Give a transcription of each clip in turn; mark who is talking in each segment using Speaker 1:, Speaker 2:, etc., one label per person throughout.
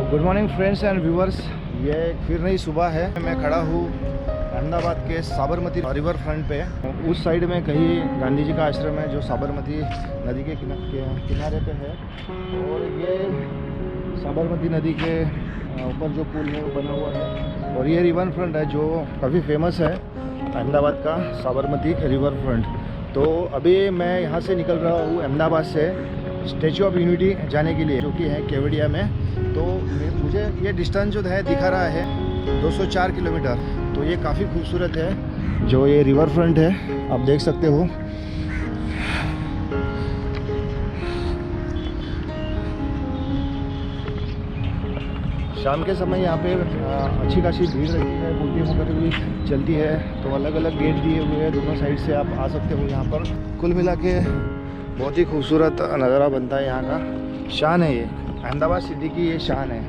Speaker 1: Good morning friends and viewers. ये फिर नई सुबह है। मैं खड़ा हूँ अहमदाबाद के साबरमती रिवर फ्रंट पे। उस साइड में कहीं गांधी जी का आश्रम है जो साबरमती नदी के किनारे पे है। और ये साबरमती नदी के ऊपर जो पुल है वो बना हुआ है। और ये रिवर फ्रंट है जो काफ़ी फेमस है अहमदाबाद का, साबरमती रिवर फ्रंट। तो अभी मैं यहाँ से निकल रहा हूँ अहमदाबाद से स्टैचू ऑफ यूनिटी जाने के लिए, जो कि है केवड़िया में। तो मुझे ये डिस्टेंस जो है दिखा रहा है 204 किलोमीटर। तो ये काफ़ी खूबसूरत है जो ये रिवर फ्रंट है, आप देख सकते हो। शाम के समय यहाँ पे अच्छी खासी भीड़ रहती है, बोटिंग वगैरह भी चलती है। तो अलग अलग गेट दिए हुए हैं, दोनों साइड से आप आ सकते हो यहाँ पर। कुल मिला के बहुत ही खूबसूरत नज़ारा बनता है यहाँ का। शान है ये, अहमदाबाद सिटी की ये शान है।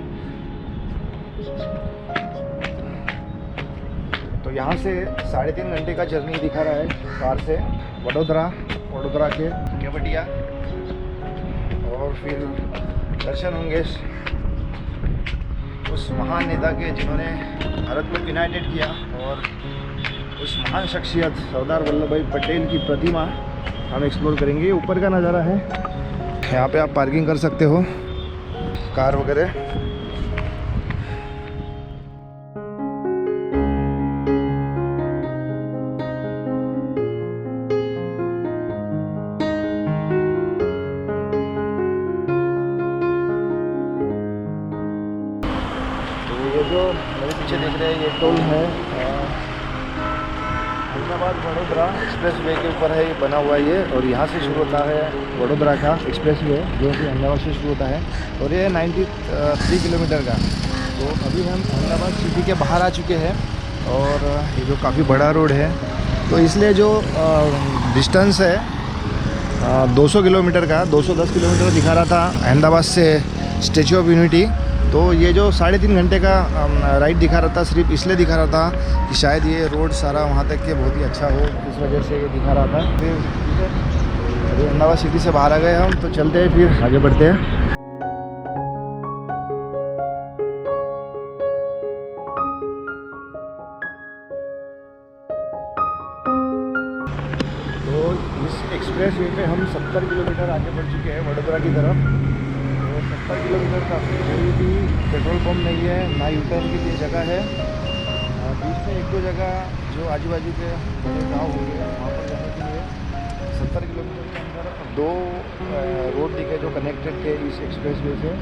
Speaker 1: तो यहाँ से 3.5 घंटे का जर्नी दिखा रहा है कार से। वडोदरा के केवड़िया, और फिर दर्शन होंगे उस महान नेता के जिन्होंने भारत को यूनाइटेड किया, और उस महान शख्सियत सरदार वल्लभ भाई पटेल की प्रतिमा हम एक्सप्लोर करेंगे। ऊपर का नज़ारा है, यहाँ पे आप पार्किंग कर सकते हो कार वगैरह। तो ये जो मेरे पीछे देख रहे हैं ये टोल है अहमदाबाद वडोदरा एक्सप्रेस वे के ऊपर है, ये बना हुआ है ये। और यहाँ से शुरू होता है वडोदरा का एक्सप्रेस वे, जो कि अहमदाबाद से शुरू होता है। और ये 93 किलोमीटर का। तो अभी हम अहमदाबाद सिटी के बाहर आ चुके हैं, और ये जो काफ़ी बड़ा रोड है, तो इसलिए जो डिस्टेंस है 200 किलोमीटर का, 210 किलोमीटर दिखा रहा था अहमदाबाद से स्टैचू ऑफ यूनिटी। तो ये जो 3.5 घंटे का राइड दिखा रहा था, सिर्फ इसलिए दिखा रहा था कि शायद ये रोड सारा वहाँ तक के बहुत ही अच्छा हो, इस वजह से ये दिखा रहा था। फिर अभी अहमदाबाद सिटी से बाहर आ गए हम, तो चलते हैं, फिर आगे बढ़ते हैं। तो इस एक्सप्रेस वे पे हम 70 किलोमीटर आगे बढ़ चुके हैं वडोदरा की तरफ। 70 किलोमीटर का कोई भी पेट्रोल पंप नहीं है, ना यूटर्न के लिए जगह है। बीच में 1-2 जगह जो आजू बाजू के बड़े गाँव होंगे वहाँ पर जाने के लिए 70 किलोमीटर के अंदर 2 रोड दिखे जो कनेक्टेड थे इस एक्सप्रेस वे से।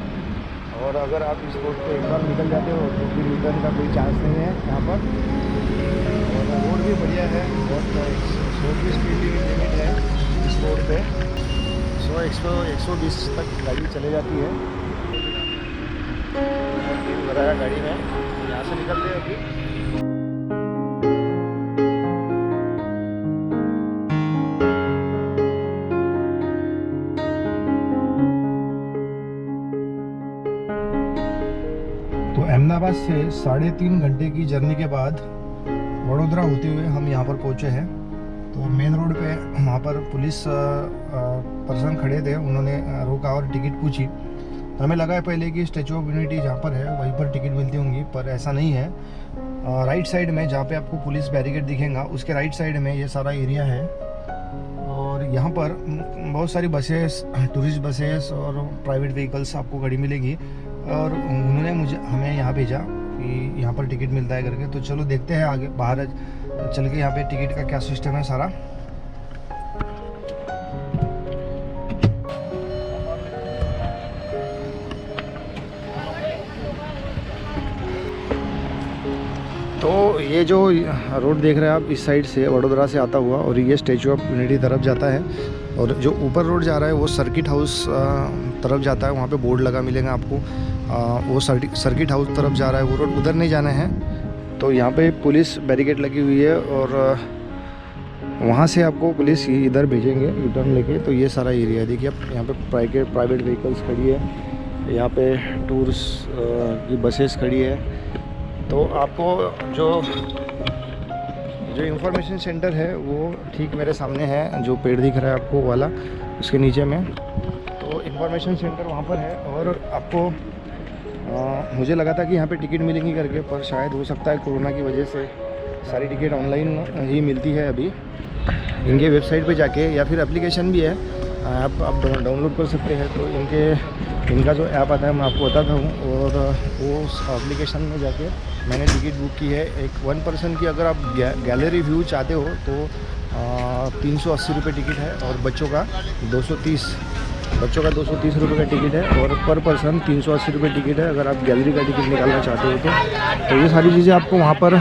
Speaker 1: और अगर आप इस रोड पे एक बार निकल जाते हो तो फिर यूटर्न का कोई चांस नहीं है यहाँ पर। और रोड भी बढ़िया है, बहुत 100 की स्पीड लिमिट है इस रोड पे। 120 तक गाड़ी चले जाती है। तेल भराया गाड़ी में, यहाँ से निकलते हैं अभी। तो अहमदाबाद से 3.5 घंटे की जर्नी के बाद वडोदरा होते हुए हम यहाँ पर पहुँचे हैं। तो मेन रोड पे वहाँ पर पुलिस पर्सन खड़े थे, उन्होंने रोका और टिकट पूछी। तो हमें लगा है पहले कि स्टैचू ऑफ यूनिटी जहाँ पर है वहीं पर टिकट मिलती होंगी, पर ऐसा नहीं है। राइट साइड में जहाँ पे आपको पुलिस बैरिकेड दिखेगा, उसके राइट साइड में ये सारा एरिया है। और यहाँ पर बहुत सारी बसेस, टूरिस्ट बसेस और प्राइवेट व्हीकल्स आपको गाड़ी मिलेगी। और उन्होंने हमें यहाँ भेजा कि यहाँ पर टिकट मिलता है करके। तो चलो देखते हैं आगे बाहर चल के यहाँ पे टिकट का क्या सिस्टम है सारा। तो ये जो रोड देख रहे हैं आप, इस साइड से वडोदरा से आता हुआ, और ये स्टैचू ऑफ यूनिटी तरफ जाता है। और जो ऊपर रोड जा रहा है वो सर्किट हाउस तरफ जाता है, वहाँ पे बोर्ड लगा मिलेगा आपको। वो सर्किट हाउस तरफ जा रहा है वो रोड, उधर नहीं जाना है। तो यहाँ पे पुलिस बैरिकेड लगी हुई है, और वहाँ से आपको पुलिस इधर भेजेंगे यूटर्न लेके। तो ये सारा एरिया देखिए आप, यहाँ पे प्राइवेट व्हीकल्स खड़ी है, यहाँ पे टूर्स की बसेस खड़ी है। तो आपको जो इंफॉर्मेशन सेंटर है वो ठीक मेरे सामने है, जो पेड़ दिख रहा है आपको वाला, उसके नीचे में। तो इंफॉर्मेशन सेंटर वहाँ पर है। और आपको मुझे लगा था कि यहाँ पे टिकट मिलेंगी करके, पर शायद हो सकता है कोरोना की वजह से सारी टिकट ऑनलाइन ही मिलती है अभी। इनके वेबसाइट पे जाके या फिर एप्लीकेशन भी है, आप डाउनलोड कर सकते हैं। तो इनका जो ऐप आता है मैं आपको बताता हूँ, और वो उस एप्लीकेशन में जाके मैंने टिकट बुक की है। एक 1 पर्सन की अगर आप गैलरी व्यू चाहते हो तो 380 रुपये टिकट है, और बच्चों का 230 रुपये का टिकट है, और पर पर्सन 380 रुपये टिकट है अगर आप गैलरी का टिकट निकालना चाहते हो तो ये सारी चीज़ें आपको वहाँ पर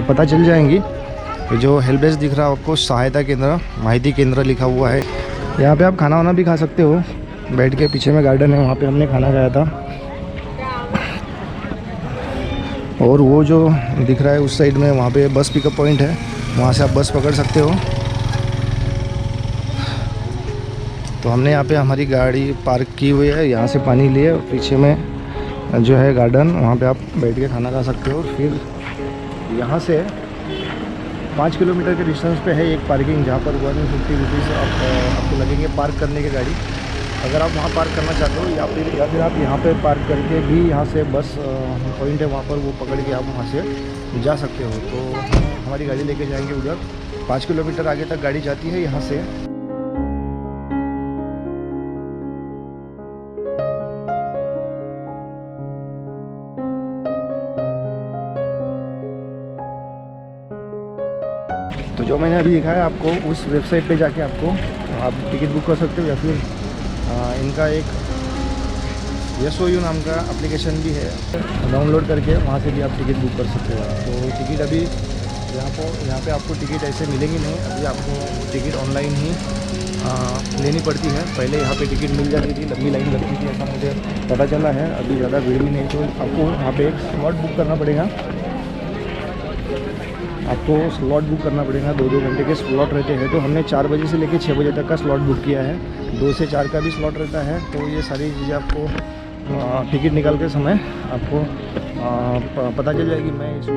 Speaker 1: पता चल जाएंगी। तो जो हेल्प डेस्क दिख रहा है आपको, सहायता केंद्र, माहिती केंद्र लिखा हुआ है। यहाँ पे आप खाना वाना भी खा सकते हो बैठ के। पीछे में गार्डन है, वहाँ पे हमने खाना खाया था। और वो जो दिख रहा है उस साइड में, वहाँ पे बस पिकअप पॉइंट है, वहाँ से आप बस पकड़ सकते हो। तो हमने यहाँ पे हमारी गाड़ी पार्क की हुई है, यहाँ से पानी लिए, और पीछे में जो है गार्डन, वहाँ पे आप बैठ के खाना खा सकते हो। और फिर यहाँ से 5 किलोमीटर के डिस्टेंस पे है एक पार्किंग, जहाँ पर 150 रुपीज़ आपको लगेंगे पार्क करने की गाड़ी, अगर आप वहाँ पार्क करना चाहते हो। या फिर आप यहाँ पे पार्क करके भी यहाँ से बस पॉइंट है वहाँ पर, वो पकड़ के आप वहाँ से जा सकते हो। तो हमारी गाड़ी लेके जाएंगे उधर, 5 किलोमीटर आगे तक गाड़ी जाती है यहाँ से। तो जो मैंने अभी दिखाया आपको, उस वेबसाइट पे जाके आप टिकट बुक कर सकते हो, या फिर इनका एक YesOU नाम का एप्लीकेशन भी है, डाउनलोड करके वहाँ से भी आप टिकट बुक कर सकते हो। तो टिकट अभी यहाँ पे आपको टिकट ऐसे मिलेंगी नहीं, अभी आपको टिकट ऑनलाइन ही लेनी पड़ती है। पहले यहाँ पे टिकट मिल जाती थी, लंबी लाइन लगती थी, ऐसा मुझे पता चला है। अभी ज़्यादा भीड़ भी नहीं, तो आपको यहाँ पे एक स्लॉट बुक करना पड़ेगा। आपको स्लॉट बुक करना पड़ेगा, 2-2 घंटे के स्लॉट रहते हैं। तो हमने 4 बजे से लेकर 6 बजे तक का स्लॉट बुक किया है, 2 से 4 का भी स्लॉट रहता है। तो ये सारी चीज़ें आपको टिकट निकाल के समय आपको पता चल जाएगी। मैं इस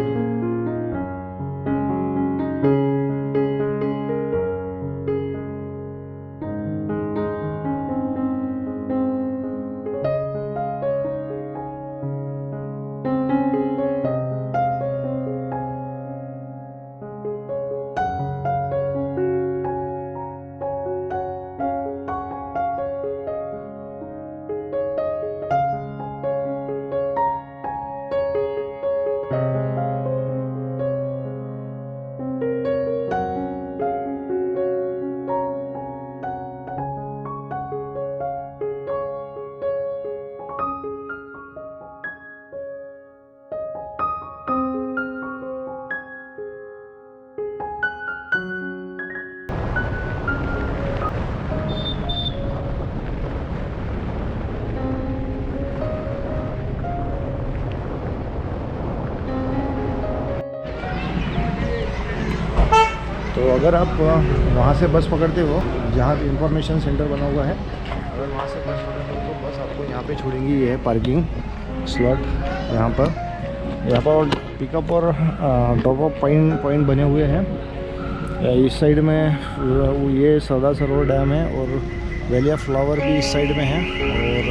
Speaker 1: तो अगर आप वहाँ से बस पकड़ते हो, जहाँ इंफॉर्मेशन सेंटर बना हुआ है, अगर वहाँ से बस पकड़ते हो तो बस आपको यहाँ पे छोड़ेंगी। ये है पार्किंग स्लॉट, यहाँ पर पिकअप और ड्रॉप ऑफ पॉइंट बने हुए हैं। इस साइड में ये सरदार सरोवर डैम है, और वैली ऑफ फ्लावर भी इस साइड में है। और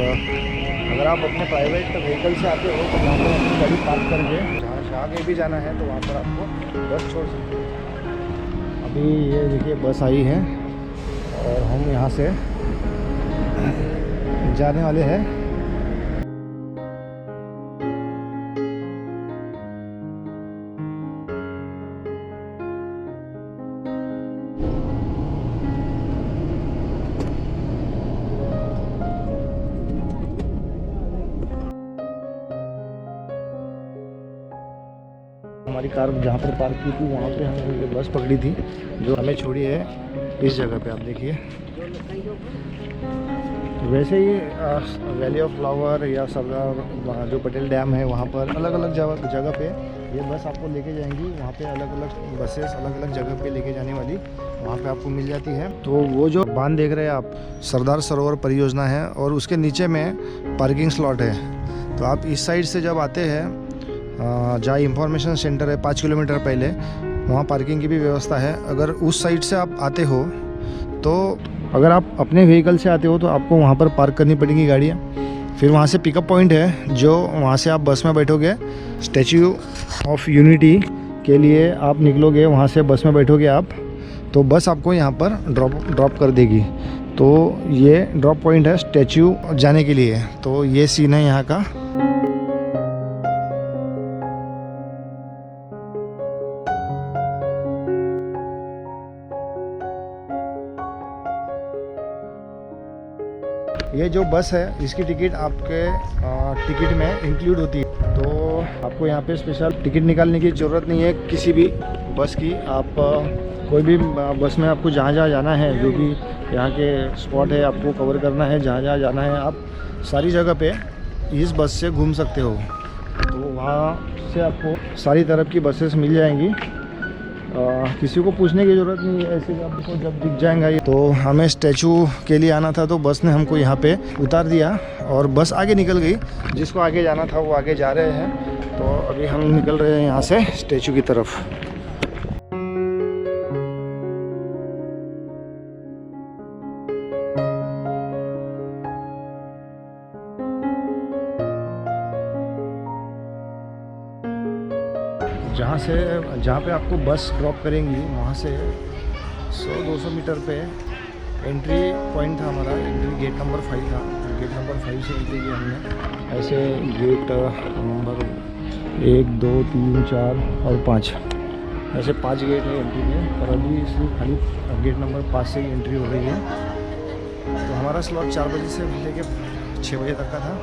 Speaker 1: अगर आप अपने प्राइवेट व्हीकल से आते हो तो वहाँ पर अपनी गाड़ी पार्क करके जहाँ आगे भी जाना है तो वहाँ पर आपको बस छोड़ सकते हो। अभी ये देखिए बस आई है, और हम यहाँ से जाने वाले हैं। हमारी कार जहाँ पर पार्क की थी वहाँ पे हमने बस पकड़ी थी, जो हमें छोड़ी है इस जगह पे। आप देखिए, वैसे ही वैली ऑफ फ्लावर या सरदार जो पटेल डैम है, वहाँ पर अलग अलग जगह पे ये बस आपको लेके जाएंगी। वहाँ पे अलग अलग बसेस अलग अलग जगह पे लेके जाने वाली वहाँ पे आपको मिल जाती है। तो वो जो बांध देख रहे हैं आप, सरदार सरोवर परियोजना है, और उसके नीचे में पार्किंग स्लॉट है। तो आप इस साइड से जब आते हैं, जहाँ इंफॉर्मेशन सेंटर है 5 किलोमीटर पहले, वहाँ पार्किंग की भी व्यवस्था है। अगर उस साइड से आप आते हो तो, अगर आप अपने व्हीकल से आते हो तो आपको वहाँ पर पार्क करनी पड़ेगी गाड़ियाँ। फिर वहाँ से पिकअप पॉइंट है, जो वहाँ से आप बस में बैठोगे, स्टैच्यू ऑफ यूनिटी के लिए आप निकलोगे, वहाँ से बस में बैठोगे आप, तो बस आपको यहाँ पर ड्रॉप कर देगी। तो ये ड्रॉप पॉइंट है स्टैच्यू जाने के लिए। तो ये सीन है यहाँ का। ये जो बस है इसकी टिकट आपके टिकट में इंक्लूड होती है, तो आपको यहाँ पे स्पेशल टिकट निकालने की ज़रूरत नहीं है किसी भी बस की। आप कोई भी बस में आपको जहाँ जहाँ जाना है, जो भी यहाँ के स्पॉट है आपको कवर करना है, जहाँ जहाँ जाना है, आप सारी जगह पे इस बस से घूम सकते हो। तो वहाँ से आपको सारी तरफ की बसेस मिल जाएंगी, किसी को पूछने की ज़रूरत नहीं है, ऐसे आपको जब दिख जाएगा ये। तो हमें स्टैचू के लिए आना था, तो बस ने हमको यहाँ पे उतार दिया और बस आगे निकल गई। जिसको आगे जाना था वो आगे जा रहे हैं। तो अभी हम निकल रहे हैं यहाँ से स्टैचू की तरफ। जहाँ पे आपको बस ड्रॉप करेंगी, वहाँ से 100-200 मीटर पे एंट्री पॉइंट था हमारा। एंट्री गेट नंबर 5 था। गेट नंबर 5 से एंट्री की हमने। ऐसे गेट नंबर 1, 2, 3, 4 और 5, ऐसे 5 गेट है एंट्री में। पर अभी इसमें खाली गेट नंबर 5 से ही एंट्री हो रही है। तो हमारा स्लॉट 4 बजे से लेकर 6 बजे तक का था।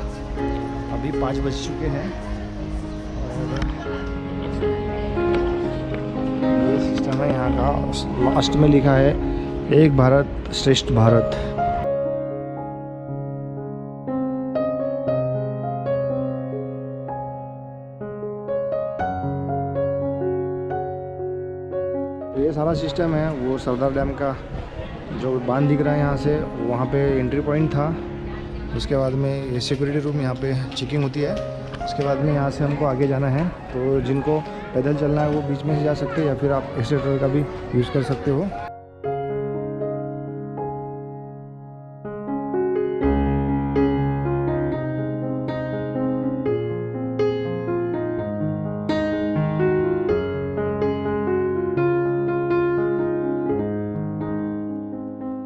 Speaker 1: अभी 5 बज चुके हैं और सिस्टम है यहाँ का। लास्ट में लिखा है एक भारत श्रेष्ठ भारत। ये सारा सिस्टम है वो सरदार डैम का जो बांध दिख रहा है यहाँ से, वहाँ पे एंट्री पॉइंट था। उसके बाद में ये सिक्योरिटी रूम, यहाँ पे चेकिंग होती है। उसके बाद में यहाँ से हमको आगे जाना है। तो जिनको पैदल चलना है वो बीच में से जा सकते हैं, या फिर आप एक्सीलेटर का भी यूज़ कर सकते हो।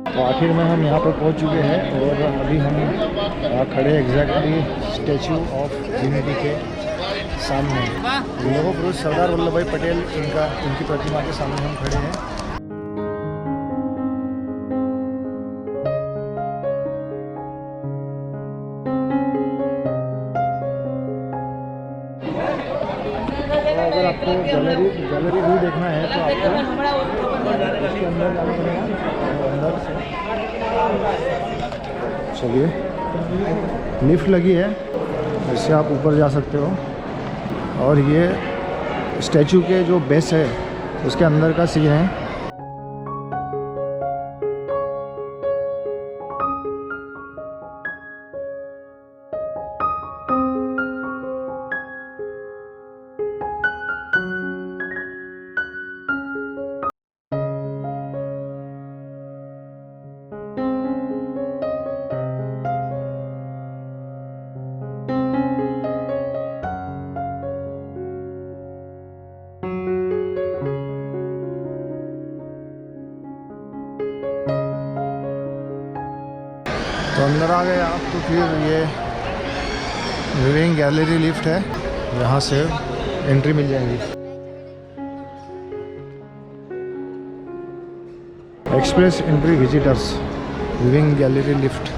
Speaker 1: तो आखिर में हम यहाँ पर पहुँच चुके हैं और अभी हम खड़े एग्जैक्टली स्टैचू ऑफ यूनिटी के सामने। लोगों पुरुष सरदार वल्लभ भाई पटेल इनकी प्रतिमा के सामने हम खड़े हैं। अगर आपको गैलरी व्यू देखना है तो आपको इसके अंदर जाना पड़ेगा। अंदर से चलिए, लिफ्ट लगी है, इससे आप ऊपर जा सकते हो। और ये स्टैचू के जो बेस है उसके अंदर का सीन है। तो अंदर आ गए आप, तो फिर ये लिविंग गैलरी लिफ्ट है, यहाँ से एंट्री मिल जाएगी। Express entry visitors living gallery lift.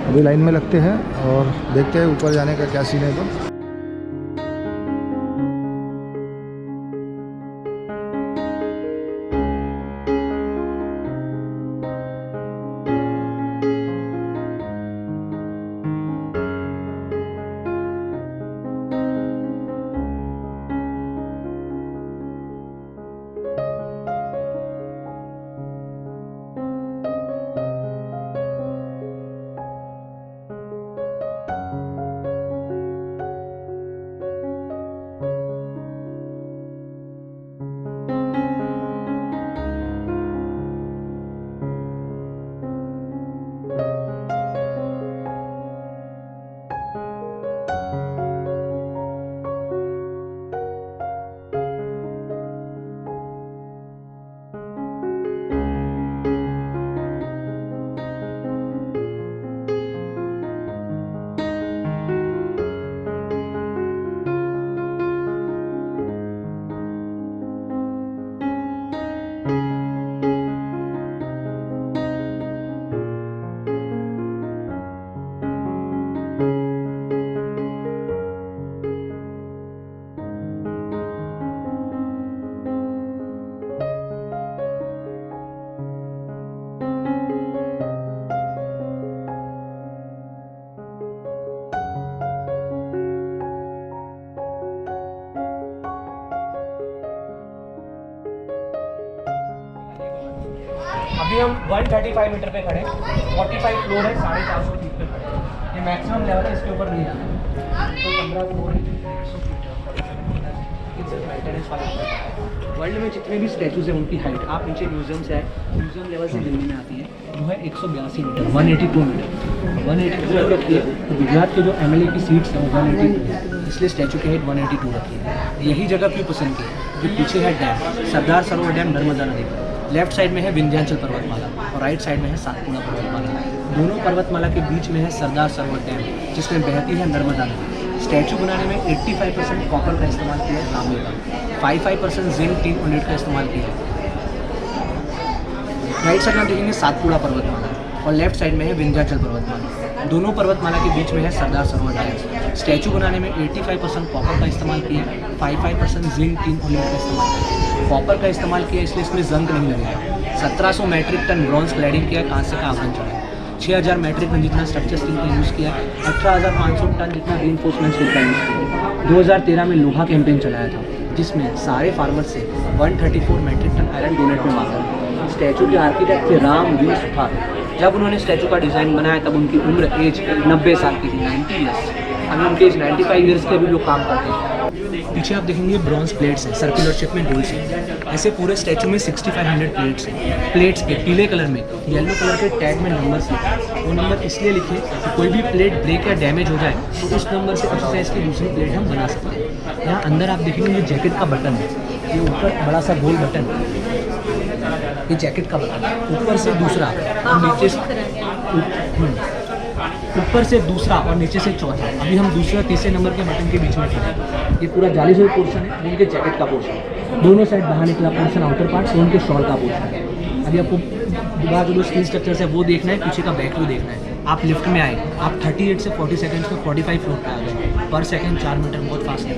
Speaker 1: अभी लाइन में लगते हैं और देखते हैं ऊपर जाने का क्या सीन है। तो
Speaker 2: अभी हम 135 मीटर पे खड़े हैं, 45 फ्लोर है, 450 फीट पे खड़े हैं। ये मैक्सिमम लेवल है, इसके ऊपर नहीं जाना है। तो 15 फ्लोर है, 150 फीट मेंटेनेंस वाला। वर्ल्ड में जितने भी स्टैचूज हैं उनकी हाइट, आप नीचे म्यूजियम से आए, म्यूजियम लेवल से दिल्ली में आती है, वो है 182 मीटर, 182 मीटर, 182 मीटर रखी है। तो गुजरात के जो MLA की सीट्स हैं वो 182 है, इसलिए स्टैचू की हाइट 182 रखी है। यही जगह क्यों पसंद की है? जो पीछे है डैम, सरदार सरोवर डैम नर्मदा नदी पर, लेफ्ट साइड में है विंध्याचल पर्वतमाला और राइट साइड में है सातपुड़ा पर्वतमाला। दोनों पर्वतमाला के बीच में है सरदार सरोवर डैम, जिसमें बहती है नर्मदा नदी। स्टैचू बनाने में 85% कॉपर का इस्तेमाल किया है, तांबे का, 55% जिंक टीन और लीड का इस्तेमाल किया है। राइट साइड में देखेंगे सातपुड़ा पर्वतमाला और लेफ्ट साइड में है विंध्याचल पर्वतमाला। दोनों पर्वतमाला के बीच में है सरदार सरोवर डैम। स्टैचू बनाने में 85% कॉपर का इस्तेमाल किया है, 55% जिंक टीन और लीड का इस्तेमाल किया है। कॉपर का इस्तेमाल किया इसलिए इसमें जंग नहीं लगेगा। 1700 मैट्रिक टन ब्रॉन्ज क्लैडिंग किया है, कांस्य का आवरण चढ़ा है। 6000 मैट्रिक टन जितना स्ट्रक्चर स्टील का यूज़ किया है, 18,500 टन जितना रीइंफोर्समेंट स्टील का यूज़ किया है। 2013 में लोहा कैंपेन चलाया था, जिसमें सारे फार्मर से 134 मैट्रिक टन आयरन डोनेट में मांगा। स्टैचू के आर्किटेक्ट थे राम वी सुथार। जब उन्होंने स्टैचू का डिज़ाइन बनाया तब उनकी उम्र एज 90 साल की थी, 90 ईयर्स। अभी उनके एज 95 ईयर्स के भी लोग काम करते हैं। पीछे आप देखेंगे ब्रॉन्ज प्लेट्स हैं, सर्कुलर शेप में गोल शेप। ऐसे पूरे स्टैचू में 6500 प्लेट्स हैं। प्लेट्स के पीले कलर में येलो कलर के टैग में नंबर्स लिखे। वो नंबर इसलिए लिखे कि कोई भी प्लेट ब्रेक या डैमेज हो जाए तो उस नंबर से उस साइज़ की दूसरी प्लेट हम बना सकते हैं। यहाँ अंदर आप देखेंगे ये जैकेट का बटन है, ये ऊपर बड़ा सा गोल बटन है, ये जैकेट का बटन है। ऊपर से दूसरा और नीचे ऊपर से दूसरा और नीचे से चौथा। अभी हम दूसरा तीसरे नंबर के बटन के बीच में खड़े हैं। ये पूरा जाली से पोर्शन है, इनके जैकेट का पोर्शन। दोनों साइड बाहर निकला पोर्शन आउटर पार्ट, तो उनके शॉल का पोर्शन है। अभी आपको बाहर जो स्किन स्ट्रक्चर है वो देखना है, पीछे का बैक व्यू देखना है। आप लिफ्ट में आए, आप 38 से 40 सेकंड्स में 45 फ्लोर पे आ गए, पर सेकंड 4 मीटर, बहुत फास्ट है।